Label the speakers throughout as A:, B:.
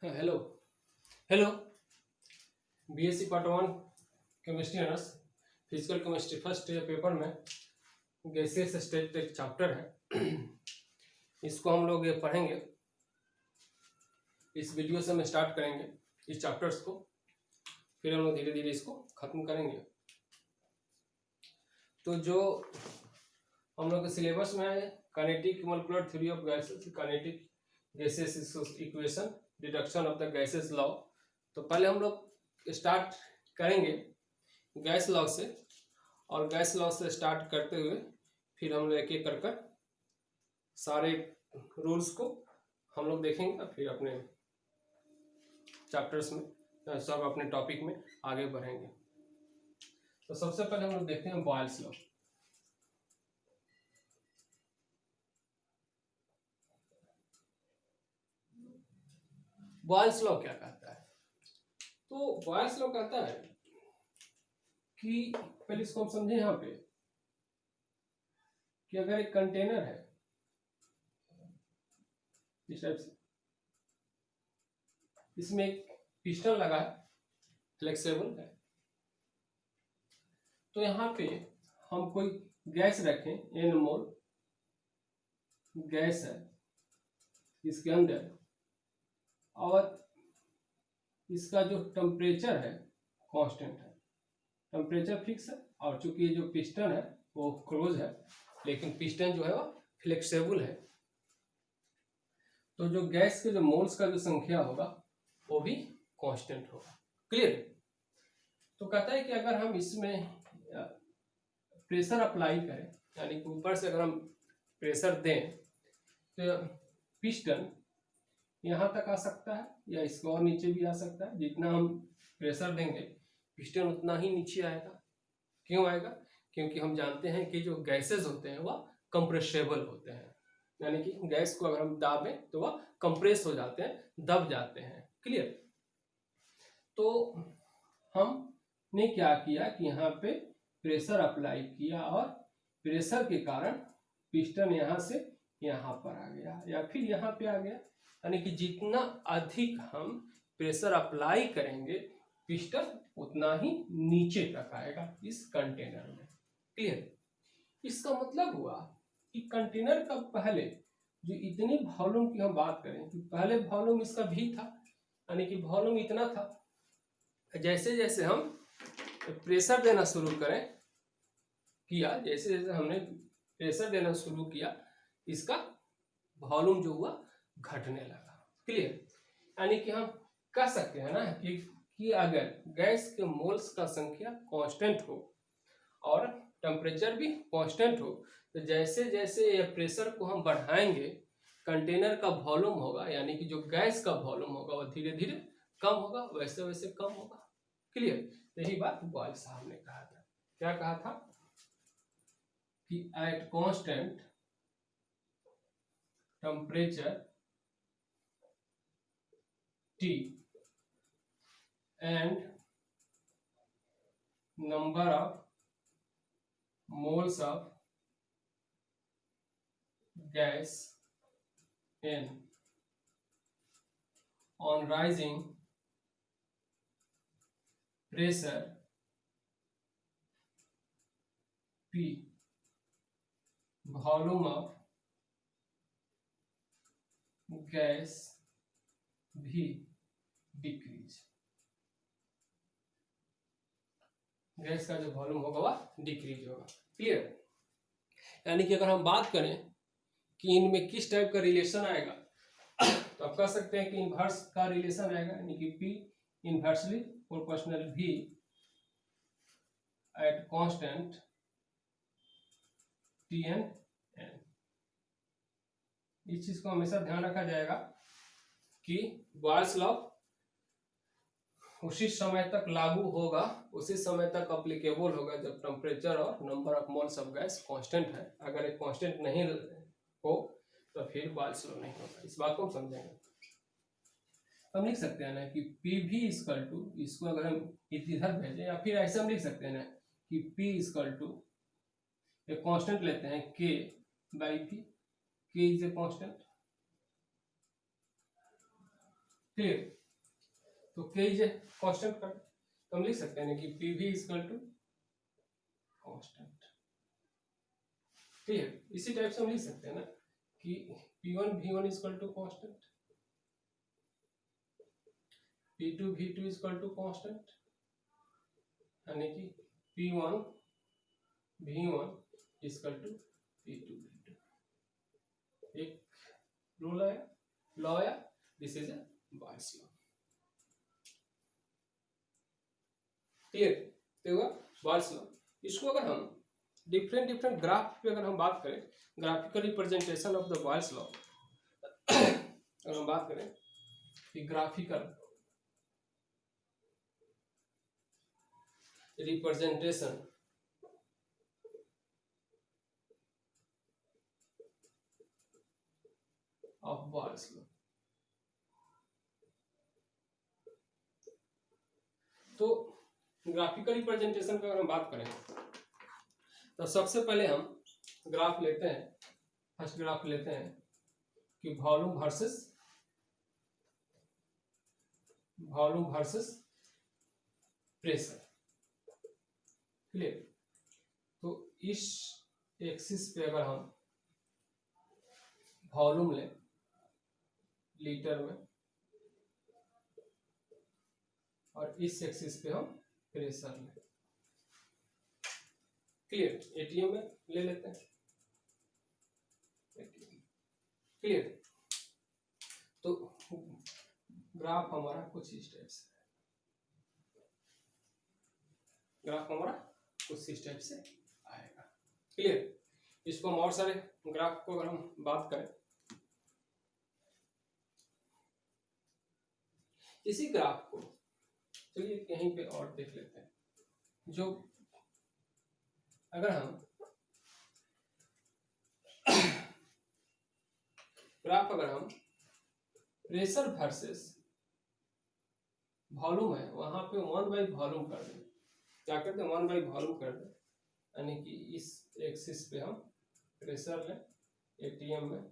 A: Hello hello. BSc part one chemistry honours physical chemistry first paper में gases state एक chapter है। इसको हम लोग ये पढ़ेंगे। इस वीडियो से हम स्टार्ट करेंगे इस चैप्टर्स को, फिर हम लोग धीरे धीरे इसको खत्म करेंगे। तो जो हम लोग के सिलेबस में है kinetic molecular theory of gases, kinetic gases equation, deduction of the gases law. तो पहले हम लोग स्टार्ट करेंगे गैस लॉ से, और गैस लॉ से स्टार्ट करते हुए फिर हम लोग एक एक कर सारे रूल्स को हम लोग देखेंगे, फिर अपने चैप्टर्स में सब अपने टॉपिक में आगे बढ़ेंगे। तो सबसे पहले हम लोग देखते हैं बॉयल्स लॉ। बॉयल्स लॉ क्या कहता है? तो बॉयल्स लॉ कहता है कि पहले इसको हम समझें यहाँ पे कि अगर एक कंटेनर है इस टाइप से, इसमें एक पिस्टन लगा है, फ्लेक्सिबल है, तो यहाँ पे हम कोई गैस रखें, n मोल गैस है इसके अंदर, और इसका जो टेम्परेचर है कांस्टेंट है, टेम्परेचर फिक्स है, और चूंकि ये जो पिस्टन है वो क्लोज है, लेकिन पिस्टन जो है वो फ्लेक्सिबल है, तो जो गैस के जो मोल्स का जो संख्या होगा वो भी कांस्टेंट होगा। क्लियर? तो कहता है कि अगर हम इसमें प्रेशर अप्लाई करें, यानी कि ऊपर से अगर हम प्रेशर दें, तो पिस्टन यहाँ तक आ सकता है या इसको और नीचे भी आ सकता है। जितना हम प्रेशर देंगे पिस्टन उतना ही नीचे आएगा। क्यों आएगा? क्योंकि हम जानते हैं कि जो गैसेस होते हैं वह कंप्रेसेबल होते हैं, यानी कि गैस को अगर हम दाबें तो वह कंप्रेस हो जाते हैं, दब जाते हैं। क्लियर? तो हमने क्या किया कि यहाँ पे प्रेशर अप्लाई किया, और प्रेशर के कारण पिस्टन यहाँ से यहाँ पर आ गया या फिर यहाँ पे आ गया, यानी कि जितना अधिक हम प्रेशर अप्लाई करेंगे पिस्टन उतना ही नीचे तक आएगा इस कंटेनर में। क्लियर? इसका मतलब हुआ कि कंटेनर का पहले जो इतनी वॉल्यूम की हम बात करें कि पहले वॉल्यूम इसका भी था, यानी कि वॉल्यूम इतना था। जैसे जैसे हम प्रेशर देना शुरू किया, जैसे जैसे हमने प्रेशर देना शुरू किया, इसका वॉल्यूम जो हुआ घटने लगा। क्लियर? यानी कि हम कह सकते हैं ना कि अगर गैस के मोल्स का संख्या कांस्टेंट हो और टेम्परेचर भी कांस्टेंट हो, तो जैसे जैसे ये प्रेशर को हम बढ़ाएंगे कंटेनर का वॉल्यूम होगा, यानी कि जो गैस का वॉल्यूम होगा वो धीरे धीरे कम होगा, वैसे वैसे कम होगा। क्लियर? यही बात बॉयल साहब ने कहा था। क्या कहा था? कि at constant temperature T and number of moles of gas N on rising pressure P, volume of gas भी डिक्रीज। गैस का जो वॉल्यूम होगा वह डिक्रीज होगा। क्लियर? यानी कि अगर हम बात करें कि इनमें किस टाइप का रिलेशन आएगा, तो आप कह सकते हैं कि इनवर्स का रिलेशन आएगा, यानी कि P inversely proportional V at constant Tn n। इस चीज को हमेशा ध्यान रखा जाएगा कि बॉयल्स लॉ उसी समय तक लागू होगा, उसी समय तक अप्लीकेबल होगा जब टेम्परेचर और number of moles of gas constant है। अगर एक कांस्टेंट नहीं हो तो फिर बॉयल्स लॉ नहीं होगा। इस बात को हम समझेंगे। हम लिख सकते हैं ना कि P भी इक्वल टू, इसको अगर हम इधर भेजें, या फिर ऐसे हम लिख सकते हैं ना कि P इक्वल टू एक कांस्टेंट लेते हैं K by P। K is a constant, clear. तो के इज ए कांस्टेंट कर, तो हम लिख सकते हैं कि P V is equal to constant. Clear. इसी टाइप से हम लिख सकते हैं ना कि P1 V1 is equal to constant, P2 V2 is equal to constant, यानी कि P1 V1 is equal to P2 V2। एक रूल है, लॉ है, this is A Boyle's law. Clear. तो बॉयल्स लॉ, इसको अगर हम डिफरेंट ग्राफ पे अगर हम बात करें, graphical representation of the Boyle's law अगर हम बात करें कि graphical representation of Boyle's law, तो ग्राफिकल रिप्रेजेंटेशन की अगर हम बात करें तो सबसे पहले हम ग्राफ लेते हैं, फर्स्ट ग्राफ लेते हैं कि वॉल्यूम वर्सेस प्रेशर। क्लियर। तो इस एक्सिस पे अगर हम वॉल्यूम लें लीटर में और इस एक्सिस पे हम प्रेशर लें, क्लियर, एटीएम में ले लेते हैं। क्लियर। तो ग्राफ हमारा कुछ इस टाइप से, ग्राफ हमारा कुछ इस टाइप से आएगा। क्लियर। इसको हम और सारे ग्राफ को अगर हम बात करें, इसी ग्राफ को चलिए कहीं पे और देख लेते हैं, जो अगर हम ग्राफ अगर हम प्रेशर वर्सेस वॉल्यूम है वहां पे 1/वॉल्यूम कर दें, क्या करते हैं 1/वॉल्यूम कर दें, यानी कि इस एक्सिस पे हम प्रेशर लें एटीएम में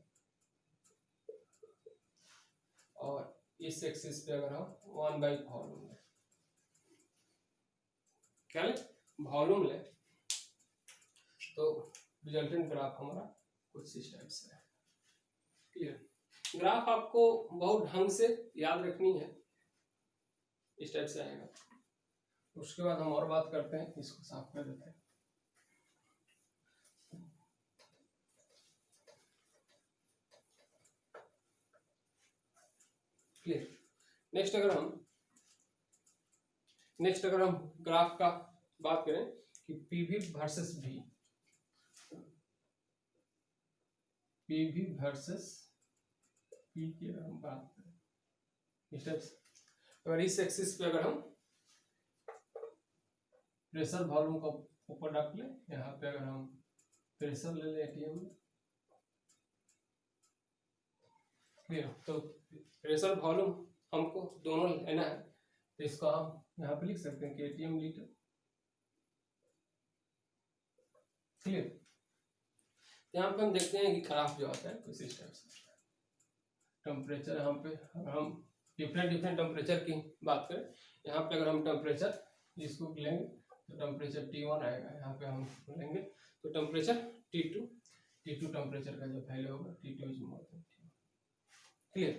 A: और इस एक्सिस पे अगर हम 1/वॉल्यूम लें, क्या लें वॉल्यूम लें, तो रिजल्टेंट ग्राफ हमारा कुछ इस टाइप से है। क्लियर। ग्राफ आपको बहुत ढंग से याद रखनी है, इस टाइप से आएगा। उसके बाद हम और बात करते हैं, इसको साफ कर देते हैं। क्लियर। नेक्स्ट अगर हम ग्राफ का बात करें कि P V versus V, P V versus P की अगर हम बात करें इस टाइप से, अगर इस एक्सिस पे अगर हम प्रेशर वॉल्यूम को ऊपर रख ले, यहाँ पे अगर हम प्रेशर ले ले एटीएम में, क्लियर। तो प्रेशर वॉल्यूम हमको दोनों लेना है, तो इसको हम यहाँ पे लिख सकते हैं कि एटीएम लीटर। क्लियर। यहाँ पे हम देखते हैं कि ग्राफ जो आता है कुछ इस टाइप से, टेम्परेचर यहाँ पे अगर हम डिफरेंट टेम्परेचर की बात करें, यहाँ पे अगर हम टेम्परेचर इसको लेंगे तो टेम्परेचर T1 आएगा, यहाँ पे हम लेंगे तो टेम्परेचर T2 टेम्परेचर का जो वैल्यू होगा T2 is more than T1। Clear.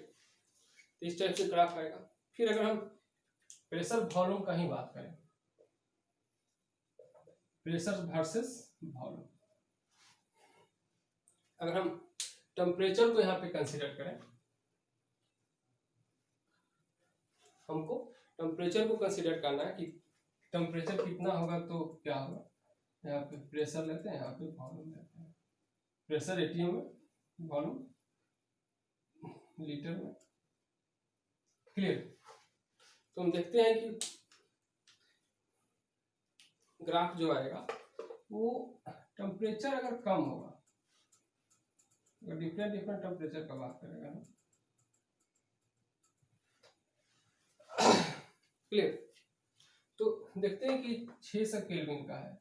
A: तो इस टाइप से ग्राफ आएगा। फिर अगर हम प्रेशर वॉल्यूम का ही बात करें, प्रेशर वर्सेस वॉल्यूम, अगर हम टेम्परेचर को यहाँ पे कंसीडर करें, हमको टेम्परेचर को कंसीडर करना है कि टेम्परेचर कितना होगा तो क्या होगा, यहाँ पे प्रेशर लेते हैं, यहाँ पे वॉल्यूम लेते हैं, प्रेशर एटीएम में, वॉल्यूम लीटर में। क्लियर। तो हम देखते हैं कि ग्राफ जो आएगा वो टेम्परेचर अगर कम होगा, अगर डिफरेंट टेम्परेचर का बात करेगा ना, क्लियर। तो देखते हैं कि 600 केल्विन का है,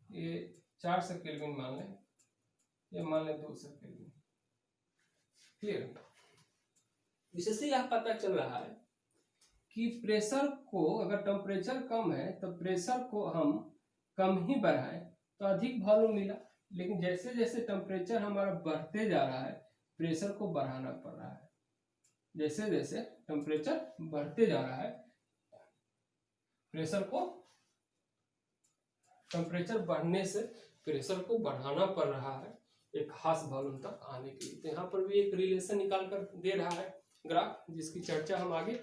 A: ये 400 केल्विन मान लें, ये मान लें 200 केल्विन। क्लियर। इससे यह पता चल रहा है कि प्रेशर को, अगर टेम्परेचर कम है तो प्रेशर को हम कम ही बढ़ाएं तो अधिक वॉल्यूम मिला, लेकिन जैसे जैसे टेम्परेचर हमारा बढ़ते जा रहा है प्रेशर को बढ़ाना पड़ रहा है। जैसे जैसे टेम्परेचर बढ़ते जा रहा है टेम्परेचर बढ़ने से प्रेशर को बढ़ाना पड़ रहा है एक खास वॉल्यूम तक आने के लिए। तो यहाँ पर भी एक रिलेशन निकाल कर दे रहा है ग्राफ, जिसकी चर्चा हम आगे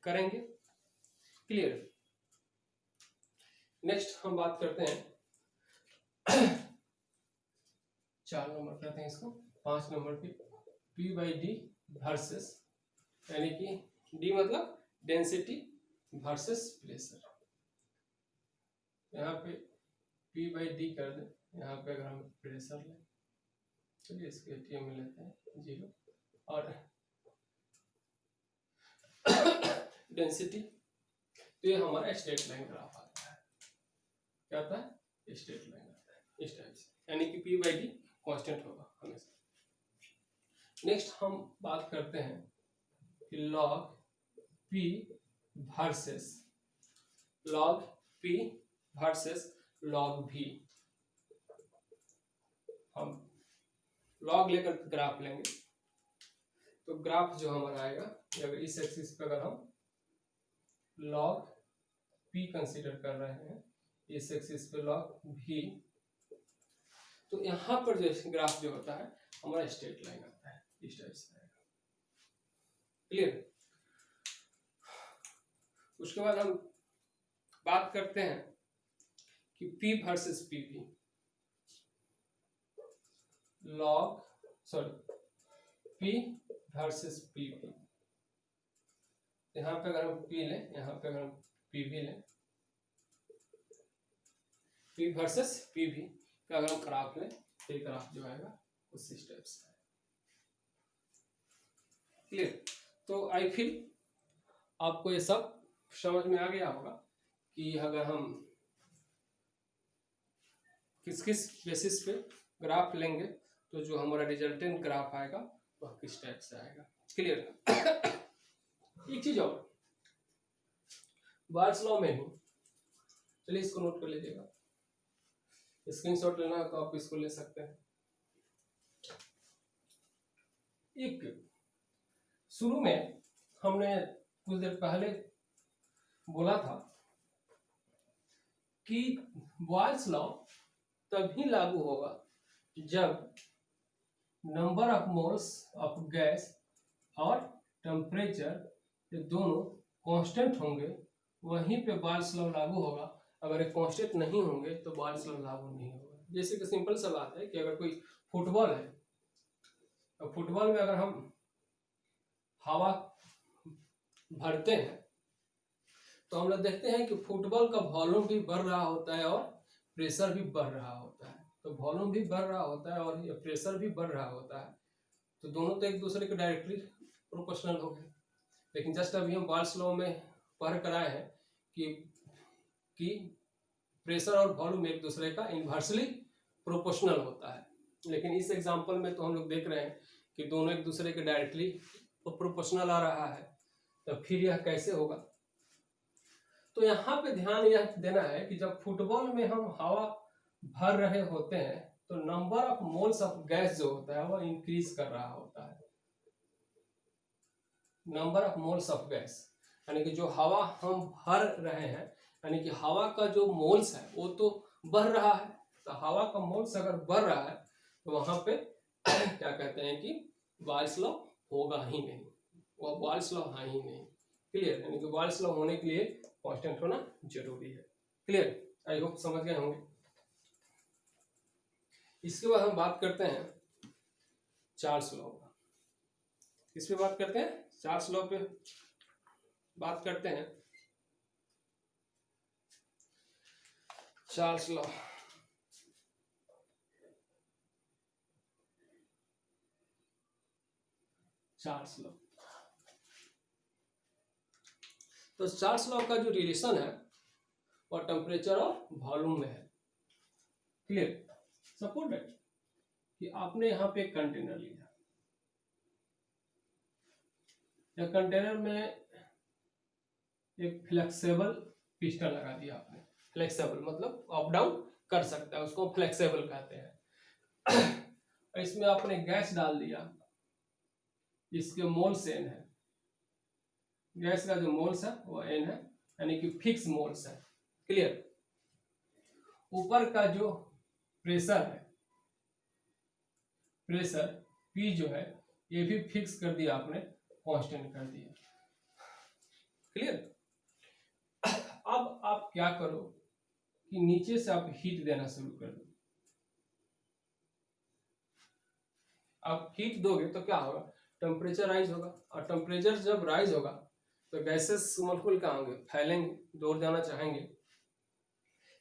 A: करेंगे। क्लियर। नेक्स्ट हम बात करते हैं 4 नंबर करते हैं इसको, 5 नंबर की P/D वर्सेस, यानी कि D मतलब डेंसिटी वर्सेस प्रेशर। यहाँ पे P/D कर दें, यहाँ पे अगर हम प्रेशर लें, चलिए इसके ATM में लेते हैं 0, और डेंसिटी, तो ये हमारा स्ट्रेट लाइन ग्राफ आता है। क्या आता है? स्ट्रेट लाइन आता है इस टाइप से, यानी कि P/D कांस्टेंट होगा हमेशा। नेक्स्ट हम बात करते हैं कि log P versus log V। हम लॉग लेकर ग्राफ लेंगे तो ग्राफ जो हमारा आएगा, अगर इस एक्सिस पे अगर हम लॉग P कंसीडर कर रहे हैं, इस एक्सिस पे लॉग V, तो यहाँ पर जो ग्राफ जो होता है हमारा स्ट्रेट लाइन आता है इस टाइप से आएगा। क्लियर। उसके बाद हम बात करते हैं कि P versus PV, P versus PV। यहाँ पे अगर हम P लें, यहाँ पे अगर हम PV लें, P वर्सेस PV का अगर हम ग्राफ लें तो ग्राफ जो आएगा उसी स्टेप से है। क्लियर। तो आई फील आपको ये सब समझ में आ गया होगा कि अगर हम किस किस बेसिस पे ग्राफ लेंगे तो जो हमारा रिजल्टेंट ग्राफ आएगा वह किस टाइप से आएगा। क्लियर। एक चीज और, बार्स लॉ में ही, चलिए इसको नोट कर लीजिएगा, स्क्रीनशॉट लेना है तो आप इसको ले सकते हैं। एक शुरू में हमने कुछ देर पहले बोला था कि बॉयल्स लॉ तभी लागू होगा जब number of moles of gas और टेम्परेचर ये दोनों कांस्टेंट होंगे, वहीं पे बॉयल्स लॉ लागू होगा। अगर ये कांस्टेंट नहीं होंगे तो बॉयल्स लॉ लागू नहीं होगा। जैसे कि सिंपल सा बात है कि अगर कोई फुटबॉल है तो फुटबॉल में अगर हम हवा भरते हैं तो हम लोग देखते हैं कि फुटबॉल का वॉल्यूम भी बढ़ रहा होता है और प्रेशर भी बढ़ रहा होता है। तो वॉल्यूम भी बढ़ रहा होता है और प्रेशर भी बढ़ रहा होता है, तो दोनों तो एक दूसरे के डायरेक्टली प्रोपोर्शनल हो गए। लेकिन जस्ट अभी हम बॉयल्स लॉ में पढ़ कर आए हैं कि प्रेशर और वॉल्यूम एक दूसरे का इन्वर्सली प्रोपोर्शनल होता है। लेकिन इस एग्जांपल में तो हम लोग देख रहे हैं कि दोनों एक दूसरे के डायरेक्टली प्रोपोर्शनल आ रहा है, तो फिर यह कैसे होगा। तो यहाँ पे ध्यान यह देना है कि जब फुटबॉल में हम हवा भर रहे होते हैं तो number of moles of gas जो होता है वह इंक्रीज कर रहा होता है। Number of moles of gas यानी कि जो हवा हम भर रहे हैं, यानी कि हवा का जो मोल्स है वो तो बढ़ रहा है। तो हवा का मोल्स अगर बढ़ रहा है तो वहां पे क्या कहते हैं कि बॉयल्स लॉ होगा ही नहीं, वह बॉयल्स लॉ है ही नहीं। क्लियर। यानी कि बॉयल्स लॉ होने के लिए कांस्टेंट होना जरूरी है। क्लियर। आई होप समझ गए होंगे। इसके बाद हम बात करते हैं चार्ल्स लॉ का। किस पे बात करते हैं? चार्ल्स लॉ पे बात करते हैं। चार्ल्स लॉ, चार्ल्स लॉ, तो चार्ल्स लॉ का जो रिलेशन है और टेम्परेचर और वॉल्यूम में है। क्लियर। सपोज दैट कि आपने यहाँ पे एक कंटेनर लिया, या कंटेनर में एक फ्लेक्सिबल पिस्टन लगा दिया आपने, फ्लेक्सिबल मतलब अप डाउन कर सकता है, उसको फ्लेक्सिबल कहते हैं। इसमें आपने गैस डाल दिया, इसके मोल्स एन है, गैस का जो मोल्स है वो एन है, यानी कि फिक्स मोल्स है। क्लियर। ऊपर का जो प्रेशर है, प्रेशर पी जो है ये भी फिक्स कर दिया आपने, कांस्टेंट कर दिया। क्लियर। अब आप क्या करो कि नीचे से आप हीट देना शुरू कर दो। आप हीट दोगे तो क्या होगा, टेम्परेचर राइज होगा, और टेम्परेचर जब राइज होगा तो गैसेस मॉलिक्यूल कहाँ होंगे, फैलेंगे, दूर जाना चाहेंगे।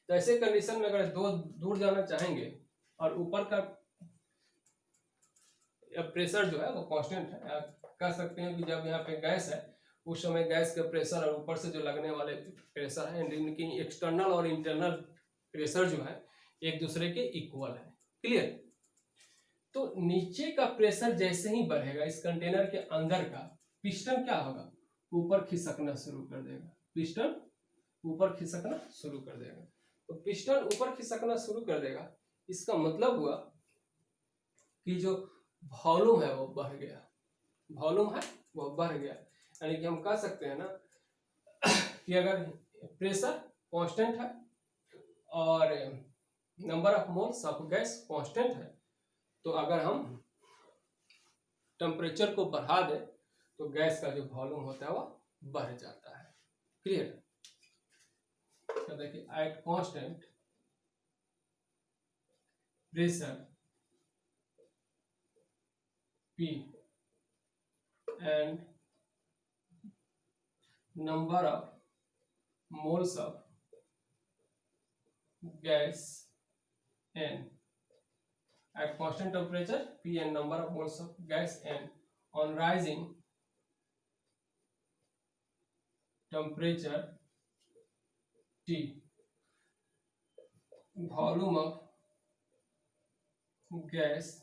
A: तो ऐसे कंडीशन में अगर दो दूर जाना चाहेंगे और ऊपर का प्रेशर जो है वो कांस्टेंट है, कह सकते हैं कि जब यहाँ पे गैस है उस समय गैस का प्रेशर और ऊपर से जो लगने वाले प्रेशर है, इनकी एक्सटर्नल और इंटरनल प्रेशर जो है एक दूसरे के इक्वल है। क्लियर। तो नीचे का प्रेशर जैसे ही बढ़ेगा इस कंटेनर के अंदर का, पिस्टन क्या होगा, ऊपर खिसकना शुरू कर देगा, पिस्टन ऊपर खिसकना शुरू कर देगा। तो पिस्टन ऊपर खिसकना शुरू कर देगा, इसका मतलब हुआ कि जो वॉल्यूम है वो बढ़ गया, वॉल्यूम है वो बढ़ गया। यानी कि हम कह सकते हैं ना कि अगर प्रेशर कांस्टेंट है और number of moles of gas constant है, तो अगर हम टेम्परेचर को बढ़ा दें तो गैस का जो वॉल्यूम होता है वो बढ़ जाता है। क्लियर। तो देखिए at constant pressure P and number of moles of gas N at constant temperature P and number of moles of gas N on rising temperature T, volume of gas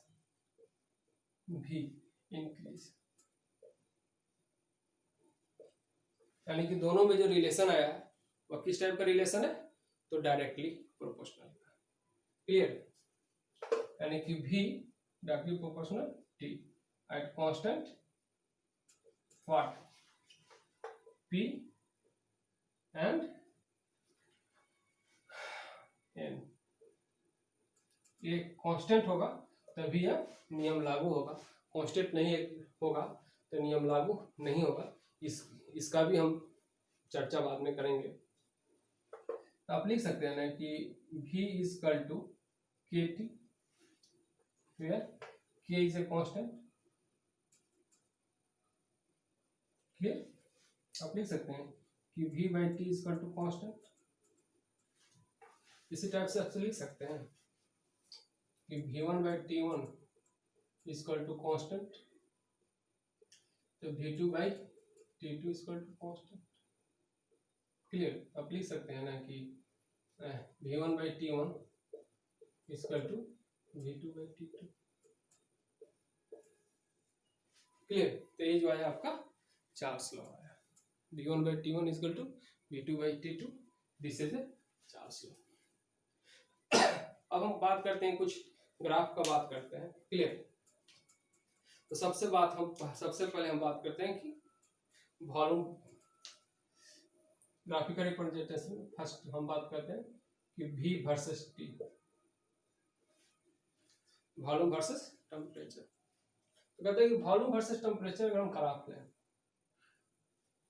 A: V increase। यानी कि दोनों में जो relation आया है वह किस type का रिलेशन है, तो डायरेक्टली प्रोपोर्शनल। क्लियर। यानी कि V directly proportional T at constant what P and N। ये कांस्टेंट होगा तभी यह नियम लागू होगा, कांस्टेंट नहीं होगा तो नियम लागू नहीं होगा। इसका भी हम चर्चा बाद में करेंगे। तो आप लिख सकते हैं ना कि V is equal to K T, where K is a constant. Clear. आप लिख सकते हैं कि V by T is equal to constant. इसी टाइप से आप लिख सकते हैं कि V1 by T1 is equal to constant, तो V2 by T2 is equal to constant. Clear. आप लिख सकते हैं ना कि V1 by T1 is equal to V2 by T2। Clear. तो ये जो है आपका चार्ल्स लॉ है, V1 by T1 is equal to V2 by T2, this is a Charles law. अब हम बात करते हैं, कुछ ग्राफ का बात करते हैं। क्लियर। तो सबसे पहले हम बात करते हैं कि वॉल्यूम ग्राफिकल रिप्रेजेंटेशन में फर्स्ट हम बात करते हैं कि V versus T, volume versus temperature. तो कहते हैं कि वॉल्यूम वर्सेस टेम्परेचर अगर हम ग्राफ लें,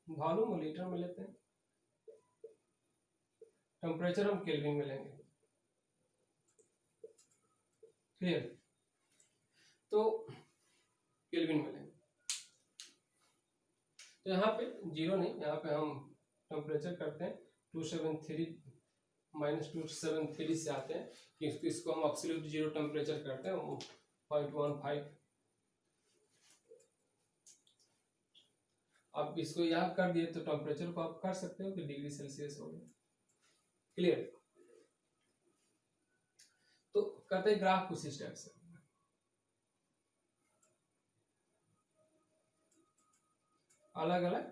A: वॉल्यूम लीटर में लेते हैं, टेम्परेचर हम केल्विन में लेंगे। क्लियर। तो केल्विन में लेंगे, तो यहाँ पे जीरो नहीं, यहाँ पे हम टेम्परेचर करते हैं 273 माइनस 273 से आते हैं कि इसको हम एब्सोल्यूट जीरो टेम्परेचर करते हैं 0.15। अब इसको यहाँ कर दिए तो टेम्परेचर को आप कर सकते हो कि डिग्री सेल्सियस हो गया। क्लियर। तो कहते हैं ग्राफ कुछ इस टाइप से, अलग अलग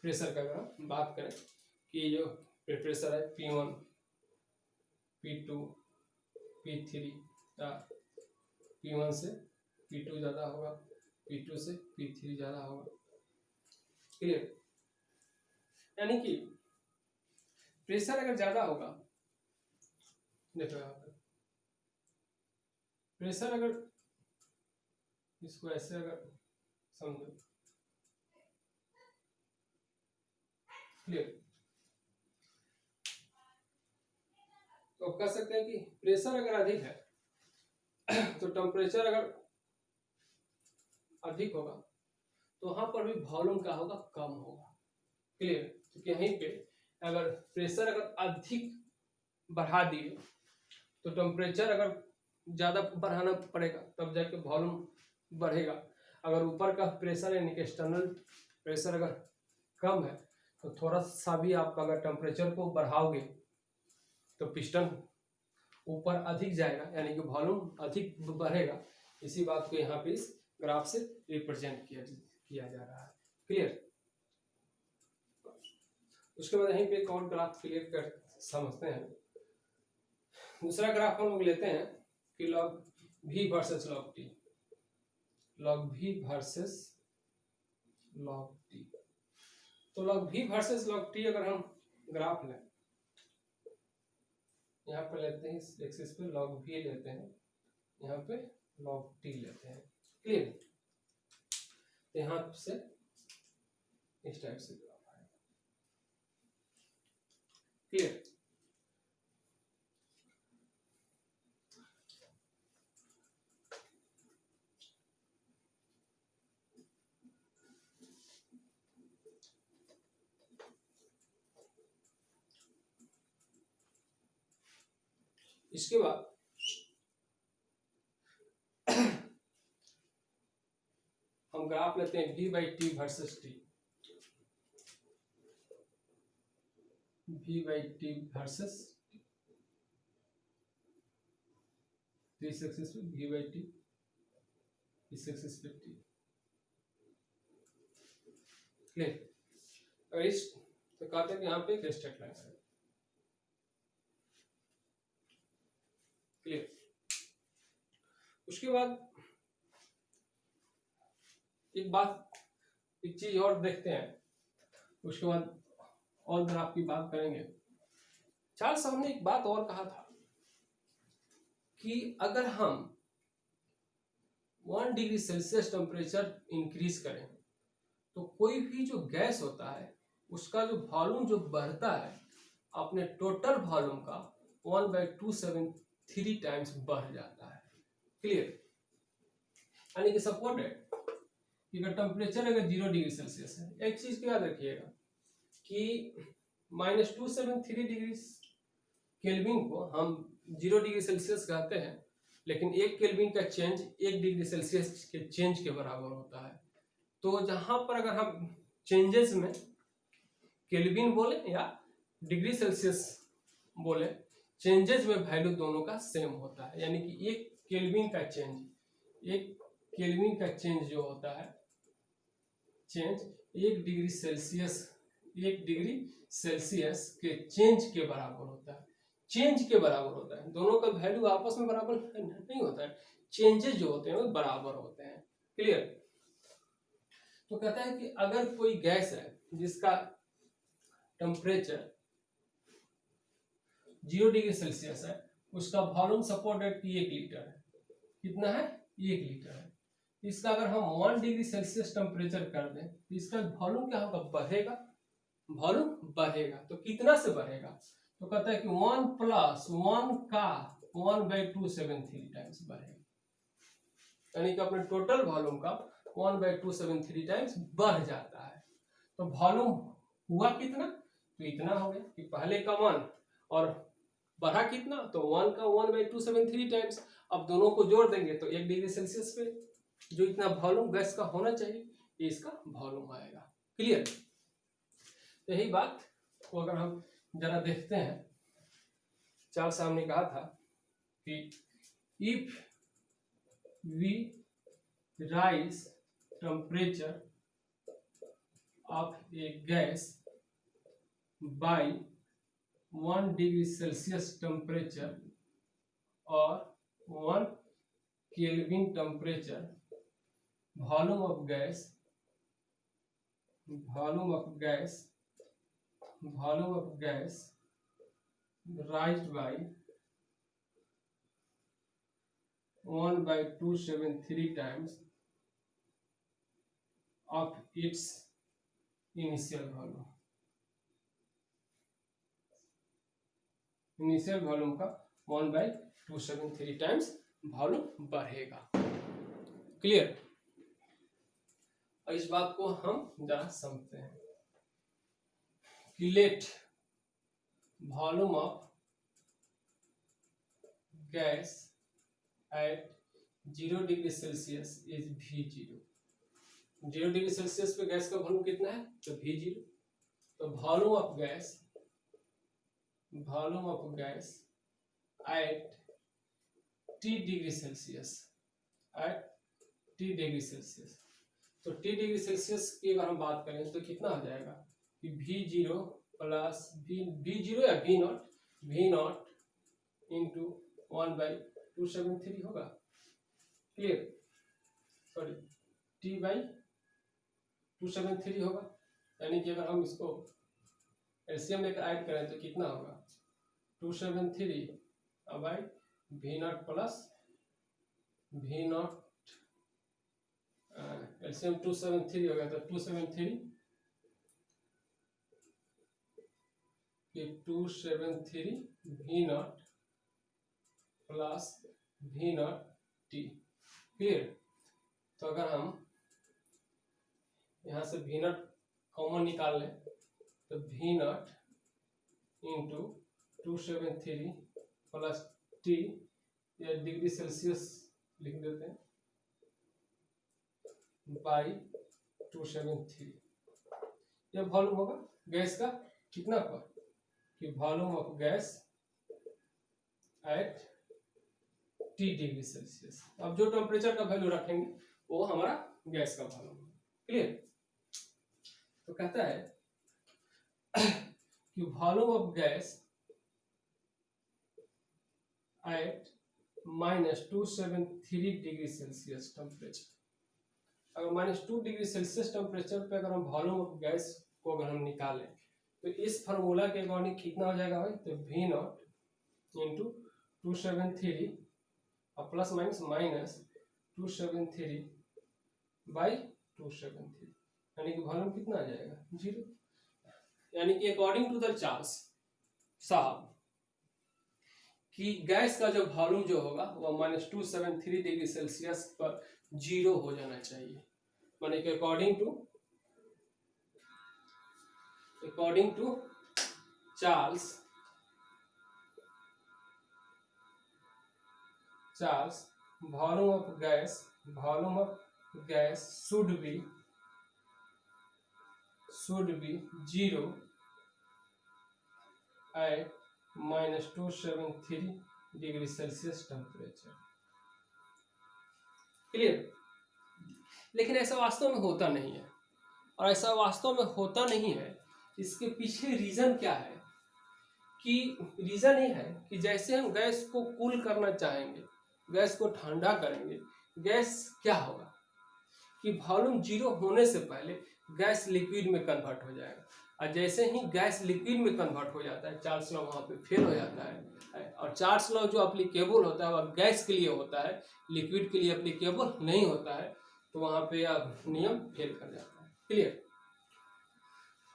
A: प्रेशर का अगर हम बात करें कि जो प्रेशर है P1, P2, P3 या P1 से P2 ज़्यादा होगा, P2 से P3 ज़्यादा होगा। क्लियर? यानी कि प्रेशर अगर ज़्यादा होगा, देखो यहाँ पर प्रेशर अगर, इसको ऐसे अगर समझो, क्लियर? तो कह सकते हैं कि प्रेशर अगर अधिक है तो टेम्परेचर अगर अधिक होगा तो वहां पर भी वॉल्यूम क्या होगा, कम होगा। क्लियर? क्योंकि यहीं पे अगर प्रेशर अगर अधिक बढ़ा दिए तो टेम्परेचर अगर ज़्यादा बढ़ाना पड़ेगा तब जाके वॉल्यूम बढ़ेगा। अगर ऊपर का प्रेशर यानी कि एक्सटर्नल प्रेशर अगर कम है तो थोड़ा सा भी आप अगर टेम्परेचर को बढ़ाओगे तो पिस्टन ऊपर अधिक जाएगा, यानी कि वॉल्यूम अधिक बढ़ेगा। इसी बात को यहाँ पे इस ग्राफ से रिप्रेजेंट किया जा रहा है। क्लियर? उसके बाद यहीं पे एक और ग्राफ क्लियर कर समझते हैं। दूसरा ग्राफ हम लोग लेते हैं कि log V versus log T, log V versus log T। तो log V versus log T अगर हम ग्राफ लें, यहाँ पे लेते हैं इस एक्सिस पे लॉग V लेते हैं, यहाँ पे लॉग T लेते हैं। क्लियर? तो यहाँ से इस टाइप से ग्राफ आएगा। क्लियर? इसके बाद हम ग्राफ लेते हैं V/T versus T, V/T versus इस एक्सिस पे V/T, इस एक्सिस पे T। क्लियर? और इस तो कहते हैं कि यहाँ पे एक स्ट्रेट लाइन है। क्लियर? उसके बाद एक चीज और देखते हैं, उसके बाद और ग्राफ की बात करेंगे। चार्ल्स साहब ने एक बात और कहा था कि अगर हम 1 डिग्री सेल्सियस टेम्परेचर इंक्रीज करें तो कोई भी जो गैस होता है उसका जो वॉल्यूम जो बढ़ता है अपने टोटल वॉल्यूम का 1/273 टाइम्स बढ़ जाता है। क्लियर? यानी कि सपोर्टेड कि अगर टेम्परेचर अगर 0 डिग्री सेल्सियस है, एक चीज को याद रखिएगा कि -273 डिग्री केल्विन को हम 0 डिग्री सेल्सियस कहते हैं, लेकिन 1 केल्विन का चेंज 1 डिग्री सेल्सियस के चेंज के बराबर होता है। तो जहां पर अगर हम चेंजेस में केल्विन बोले या डिग्री सेल्सियस बोले, चेंजेस में वैल्यू दोनों का सेम होता है। यानी कि 1 केल्विन का चेंज जो होता है, चेंज 1 डिग्री सेल्सियस के चेंज के बराबर होता है। चेंज के बराबर होता है, दोनों का वैल्यू आपस में बराबर नहीं होता है, चेंजेस जो होते हैं वो बराबर होते हैं। क्लियर? तो कहता है कि अगर कोई गैस है जिसका टेम्परेचर 0 डिग्री सेल्सियस है, उसका वॉल्यूम सपोर्टेड की 1 लीटर है। कितना है? 1 लीटर है। इसका अगर हम 1 डिग्री सेल्सियस टेम्परेचर कर दें तो इसका वॉल्यूम क्या होगा? बढ़ेगा। वॉल्यूम बढ़ेगा तो कितना से बढ़ेगा? तो कहता है कि 1 + 1 का 1/273 टाइम्स बढ़ेगा, यानी कि अपने टोटल वॉल्यूम का 1/273 टाइम्स बढ़ जाता है। तो वॉल्यूम हुआ कितना? तो इतना हो गया कि पहले का 1 और बढ़ा कितना? तो 1 का 1/273 टाइम्स। अब दोनों को जोड़ देंगे तो 1 डिग्री सेल्सियस पे जो इतना वॉल्यूम गैस का होना चाहिए ये इसका वॉल्यूम आएगा। क्लियर? यही बात को अगर हम जरा देखते हैं, चार्ल्स साहब ने कहा था कि if we raise temperature of a gas by 1 degree Celsius temperature or 1 Kelvin temperature, volume of gas rise by 1/273 times of its initial volume। Initial volume का 1/273 टाइम्स वॉल्यूम बढ़ेगा। क्लियर? और इस बात को हम जरा समझते हैं कि let volume of gas at 0 degree Celsius is V0। 0 degree Celsius पे गैस का वॉल्यूम कितना है? तो V0। तो volume of gas at T degree Celsius, तो T डिग्री सेल्सियस की अगर हम बात करें तो कितना हो जाएगा कि V0 प्लस V0 या V0 इंटू 1/273 होगा। क्लियर? सॉरी, T/273 होगा। यानी कि अगर हम इसको एलसीएम लेकर ऐड करें तो कितना होगा? 273 by V0 plus V0, LCM 273 हो गया तो 273 V0 plus V0 T। Clear? तो अगर हम यहाँ से V0 कॉमन निकाल लें तो V0 इंटू 273 प्लस T, या डिग्री सेल्सियस लिख देते हैं, बाई 273। यह वॉल्यूम होगा गैस का कितना पर, कि volume of gas at T degree Celsius. अब जो टेम्परेचर का वैल्यू रखेंगे वो हमारा गैस का वॉल्यूम। क्लियर? तो कहता है कि volume of gas eight -273 degree Celsius temperature. अगर -2 डिग्री सेल्सियस टेम्परेचर पे अगर हम वॉल्यूम ऑफ गैस को अगर हम निकालें तो इस फार्मूला के अकॉर्डिंग कितना हो जाएगा भाई? तो V0 इंटू 273 और प्लस माइनस 273 बाई 273, यानी कि वॉल्यूम कितना आ जाएगा? 0। यानी कि अकॉर्डिंग टू द चार्ल्स साहब कि गैस का जो वॉल्यूम जो होगा वो -273 डिग्री सेल्सियस पर 0 हो जाना चाहिए। माने कि according to Charles volume of gas should be 0 at -273 degree Celsius temperature. Clear? लेकिन ऐसा वास्तव में होता नहीं है, और ऐसा वास्तव में होता नहीं है इसके पीछे रीजन क्या है? कि रीजन ये है कि जैसे हम गैस को कूल करना चाहेंगे, गैस को ठंडा करेंगे, गैस क्या होगा कि वॉल्यूम 0 होने से पहले गैस लिक्विड में कन्वर्ट हो जाएगा, और जैसे ही गैस लिक्विड में कन्वर्ट हो जाता है चार्ल्स लॉ वहाँ पे फेल हो जाता है। और चार्ल्स लॉ जो एप्लीकेबल होता है वह गैस के लिए होता है, लिक्विड के लिए एप्लीकेबल नहीं होता है, तो वहाँ पे नियम फेल कर जाता है। क्लियर?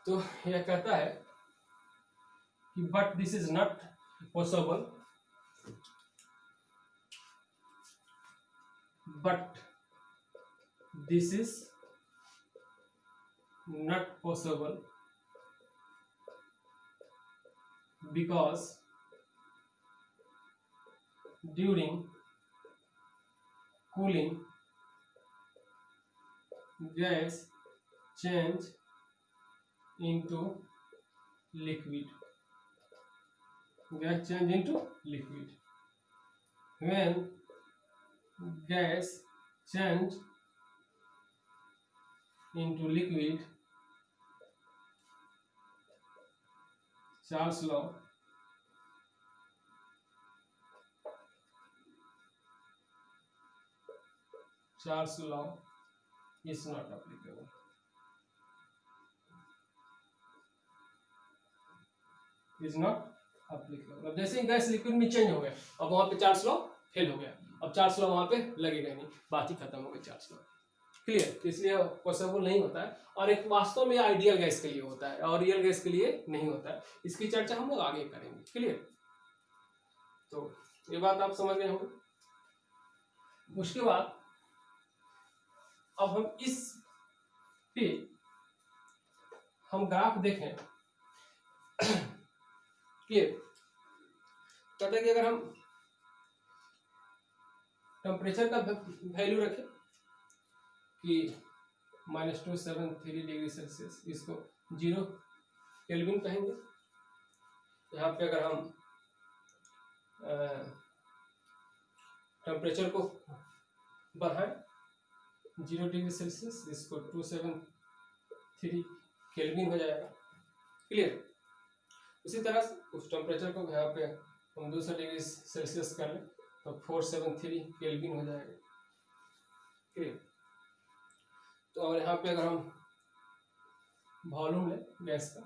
A: तो यह कहता है कि but this is not possible, because during cooling gas change into liquid, when gas change into liquid Charles law is not applicable. Is not applicable. अब जैसे ही गैस लिक्विड में चेंज हो गया, अब वहां पे चार्ल्स लॉ फेल हो गया, अब चार्ल्स लॉ वहां पे लगेगा नहीं, बात ही खत्म हो गई चार्ल्स लॉ। क्लियर? इसलिए पॉसिबल नहीं होता है, और एक वास्तव में आइडियल गैस के लिए होता है और रियल गैस के लिए नहीं होता है। इसकी चर्चा हम लोग आगे करेंगे। क्लियर? तो ये बात आप समझ गए होंगे। उसके बाद अब हम इस पे हम ग्राफ देखें। क्लियर? कहते हैं कि अगर हम टेम्परेचर का वैल्यू रखें कि -273 डिग्री सेल्सियस, इसको 0 केल्विन कहेंगे। यहाँ पे अगर हम टेम्परेचर को बढ़ाएं 0 डिग्री सेल्सियस, इसको 273 केल्विन हो जाएगा। क्लियर? उसी तरह से उस टेम्परेचर को यहाँ पे हम 200 डिग्री सेल्सियस कर लें तो 473 केल्विन हो जाएगा। क्लियर? तो और यहाँ पे अगर हम वॉल्यूम लें गैस का,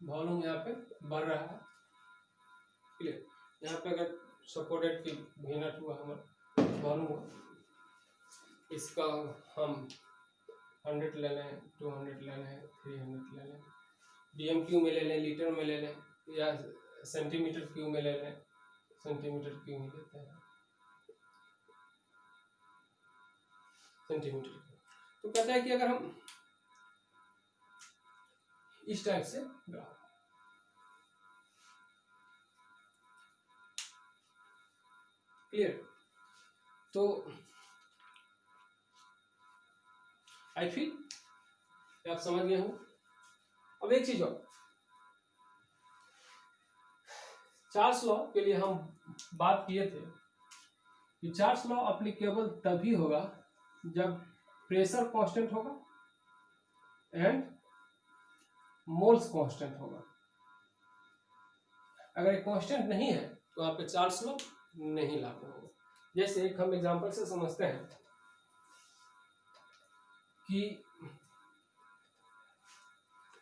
A: वॉल्यूम यहाँ पे बढ़ रहा है। क्लियर? यहाँ पे अगर सपोर्टेड की V0 हुआ हमारा वॉल्यूम हुआ, इसका हम 100 ले लें, 200 ले लें, 300 ले लें, DMQ में ले लें, लीटर में ले लें, या सेंटीमीटर क्यू में ले लें, सेंटीमीटर क्यू में लेते हैं, सेंटीमीटर। तो कहता है कि अगर हम इस टाइप से ग्राफ, क्लियर? तो आई फील आप समझ गए हो। अब एक चीज और, चार्ल्स लॉ के लिए हम बात किए थे कि चार्ल्स लॉ एप्लीकेबल तभी होगा जब प्रेशर कांस्टेंट होगा एंड मोल्स कांस्टेंट होगा। अगर ये कांस्टेंट नहीं है तो आप पे चार्ल्स लॉ नहीं लागू होगा। जैसे एक हम एग्जांपल से समझते हैं कि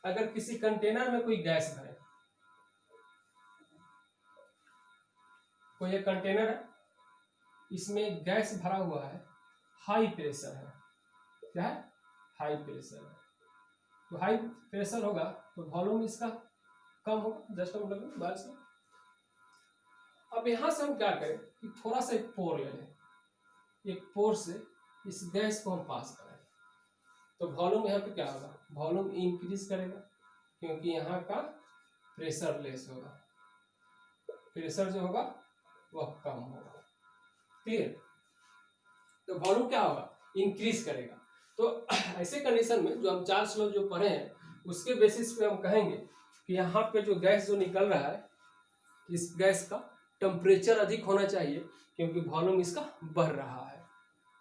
A: अगर किसी कंटेनर में कोई गैस भरे, कोई एक कंटेनर है, इसमें गैस भरा हुआ है, हाई प्रेशर है, क्या है? हाई प्रेशर है। तो हाई प्रेशर होगा तो वॉल्यूम इसका कम होगा, जस्ट हम लोग बात से। अब यहां से हम क्या करें कि थोड़ा सा एक पोर ले लें, एक पोर से इस गैस को हम पास करें, तो वॉल्यूम यहाँ पे क्या होगा? वॉल्यूम इंक्रीज करेगा, क्योंकि यहाँ का प्रेशर लेस होगा, प्रेशर जो होगा वह कम होगा। क्लियर? तो वॉल्यूम क्या होगा? इंक्रीज करेगा। तो ऐसे कंडीशन में जो हम चार्ल्स लॉ जो पढ़े हैं उसके बेसिस पे हम कहेंगे कि यहाँ पे जो गैस जो निकल रहा है, इस गैस का टेम्परेचर अधिक होना चाहिए क्योंकि वॉल्यूम इसका बढ़ रहा है।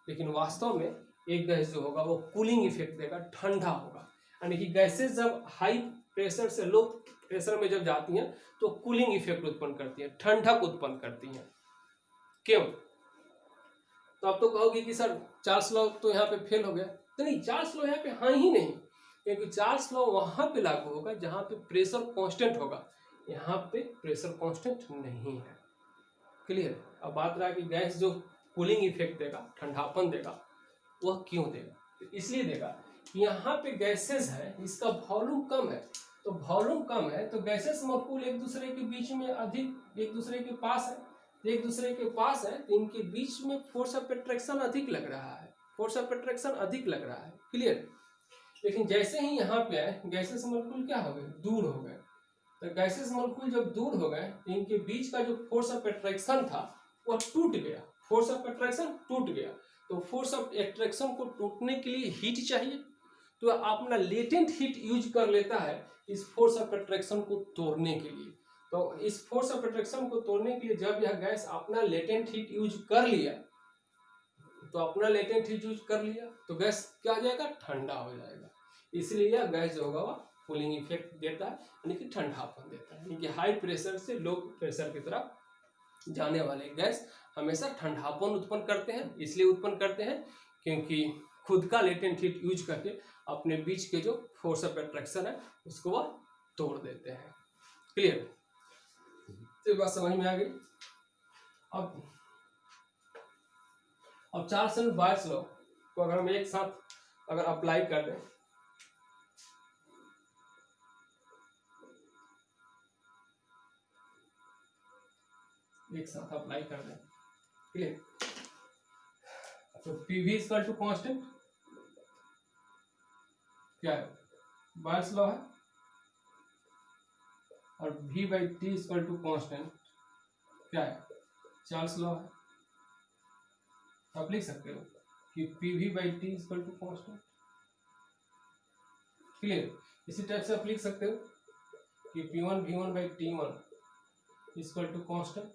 A: लेकिन वास्तव में एक गैस जो होगा वो कूलिंग इफेक्ट देगा, ठंडा होगा। यानी कि गैसेस जब हाई प्रेशर से लो प्रेशर में जब जाती हैं तो कूलिंग इफेक्ट उत्पन्न करती हैं, ठंडक उत्पन्न करती हैं। क्यों? तो आप तो कहोगे कि सर चार्ल्स लॉ तो यहाँ पे फेल हो गया। तो नहीं, चार्ल्स लॉ यहाँ पे हाँ ही नहीं, क्योंकि चार्ल्स लॉ वहां पे लागू होगा जहां पे प्रेशर कांस्टेंट होगा, यहाँ पे प्रेशर कांस्टेंट नहीं है। क्लियर? अब बात रहा कि गैस जो कूलिंग इफेक्ट देगा, ठंडापन देगा, वह क्यों देगा? तो इसलिए देगा कि यहाँ पे गैसेस है, इसका वॉल्यूम कम है, तो वॉल्यूम कम है तो गैसेस मॉलिक्यूल एक दूसरे के बीच में अधिक, एक दूसरे के पास है, एक दूसरे के पास है तो इनके बीच में फोर्स ऑफ अट्रैक्शन अधिक लग रहा है, फोर्स ऑफ अट्रैक्शन अधिक लग रहा है। क्लियर? लेकिन जैसे ही यहाँ पे आए गैसेस मॉलिक्यूल क्या हो गए? दूर हो गए। तो गैसेस मॉलिक्यूल जब दूर हो गए तो इनके बीच का जो फोर्स ऑफ अट्रैक्शन था वह टूट गया, फोर्स ऑफ अट्रैक्शन टूट गया। तो फोर्स ऑफ अट्रैक्शन को टूटने के लिए हीट चाहिए, तो अपना लेटेंट हीट यूज कर लेता है इस फोर्स ऑफ अट्रैक्शन को तोड़ने के लिए। तो इस फोर्स ऑफ अट्रैक्शन को तोड़ने के लिए जब यह गैस अपना लेटेंट हीट यूज कर लिया, तो अपना लेटेंट हीट यूज कर लिया तो गैस क्या हो जाएगा? ठंडा हो जाएगा। इसलिए यह गैस जो होगा वह कूलिंग इफेक्ट देता है, यानी कि ठंडापन देता है। यानी कि हाई प्रेशर से लो प्रेशर की तरफ जाने वाले गैस हमेशा ठंडापन उत्पन्न करते हैं। इसलिए उत्पन्न करते हैं क्योंकि खुद का लेटेंट हीट यूज करके अपने बीच के जो फोर्स ऑफ अट्रैक्शन है उसको वह तोड़ देते हैं। क्लियर? तो बात समझ में आ गई। अब चार्ल्स एंड बायर्स लॉ को अगर हम एक साथ अगर अप्लाई कर दें, एक साथ अप्लाई कर दें, क्लियर? तो पीवी इक्वल टू कांस्टेंट क्या है, बायर्स लॉ है, और v by T equal to constant क्या है, चार्ल्स लॉ है। आप लिख सकते हो कि P V by T equal to constant. Clear? इसी टाइप से आप लिख सकते हो कि P1 V1 by T1 equal to constant,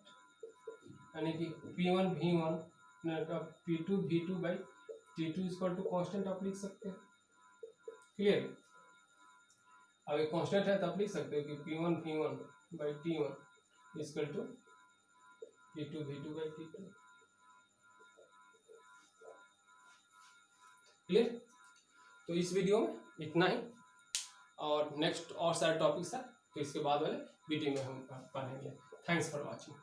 A: यानी कि P1 V1 P2 V2 by T2 equal to constant आप लिख सकते हैं। क्लियर? अब एक कांस्टेंट है तो आप लिख सकते हो कि P1 V1 by T1 equal to P2 V2 by T2। Clear? तो इस वीडियो में इतना ही, और नेक्स्ट और सारे टॉपिक्स है तो इसके बाद वाले वीडियो में हम पढ़ेंगे। Thanks for watching.